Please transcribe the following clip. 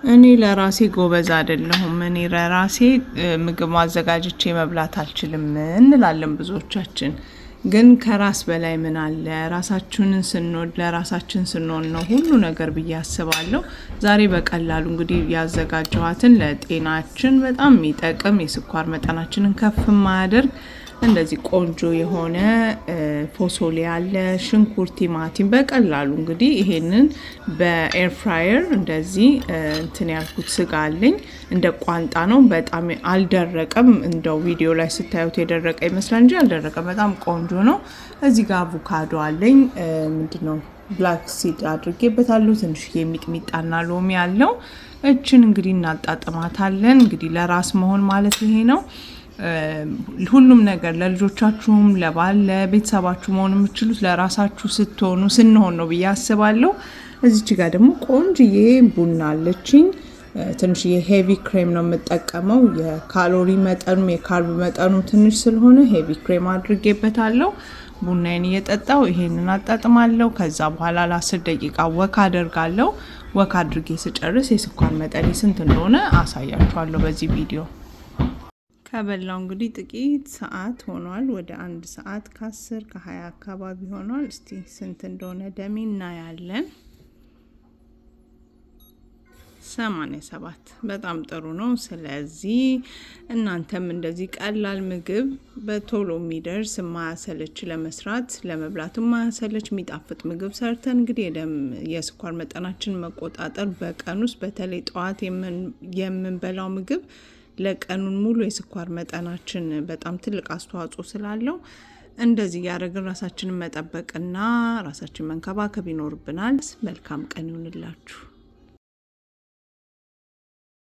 እኔ ለራሴ ጎበዝ አይደለሁም። እኔ ለራሴ ምግብ ማዘጋጀቼ መብላት አልችልም እንላለን ብዙዎቻችን። ግን ከራስ በላይ ምን አለ? ራሳችንን ስንወድ ለራሳችን ስንሆን ነው ሁሉ ነገር ብዬ አስባለሁ። ዛሬ በቀላሉ እንግዲህ ያዘጋጀኋትን ለጤናችን በጣም የሚጠቅም የስኳር መጠናችንን ከፍ ማያደርግ እንደዚህ ቆንጆ የሆነ ፎሶሊ አለ፣ ሽንኩርት፣ ቲማቲም በቀላሉ እንግዲህ ይሄንን በኤር ፍራየር እንደዚህ እንትን ያልኩት ስጋ አለኝ። እንደ ቋንጣ ነው። በጣም አልደረቀም። እንደው ቪዲዮ ላይ ስታዩት የደረቀ ይመስላል እንጂ አልደረቀም። በጣም ቆንጆ ነው። እዚህ ጋር አቮካዶ አለኝ። ምንድነው ብላክ ሲድ አድርጌበታለሁ። ትንሽዬ ሚጥሚጣና ሎሚ አለው። እችን እንግዲህ እናጣጥማታለን። እንግዲህ ለራስ መሆን ማለት ይሄ ነው። ሁሉም ነገር ለልጆቻችሁም ለባል ለቤተሰባችሁ መሆን የምትችሉት ለራሳችሁ ስትሆኑ ስንሆን ነው ብዬ አስባለሁ። እዚች ጋር ደግሞ ቆንጅዬ ቡና አለችኝ። ትንሽዬ ሄቪ ክሬም ነው የምጠቀመው። የካሎሪ መጠኑ የካርብ መጠኑ ትንሽ ስለሆነ ሄቪ ክሬም አድርጌበታለሁ። ቡናዬን እየጠጣው ይሄንን አጣጥማለሁ። ከዛ በኋላ ለ10 ደቂቃ ወክ አደርጋለሁ። ወክ አድርጌ ስጨርስ የስኳር መጠኔ ስንት እንደሆነ አሳያችኋለሁ በዚህ ቪዲዮ። ከበላው እንግዲህ ጥቂት ሰዓት ሆኗል። ወደ 1 ሰዓት ከ10 ከ20 አካባቢ ሆኗል። እስቲ ስንት እንደሆነ ደሜ እናያለን። 87 በጣም ጥሩ ነው። ስለዚህ እናንተም እንደዚህ ቀላል ምግብ በቶሎ የሚደርስ የማያሰለች ለመስራት ለመብላት የማያሰለች የሚጣፍጥ ምግብ ሰርተን እንግዲህ የስኳር መጠናችን መቆጣጠር በቀን ውስጥ በተለይ ጠዋት የምንበላው ምግብ ለቀኑን ሙሉ የስኳር መጠናችን በጣም ትልቅ አስተዋጽኦ ስላለው እንደዚህ ያደረግን ራሳችንን መጠበቅና ራሳችንን መንከባከብ ይኖርብናል። መልካም ቀን ይሁንላችሁ።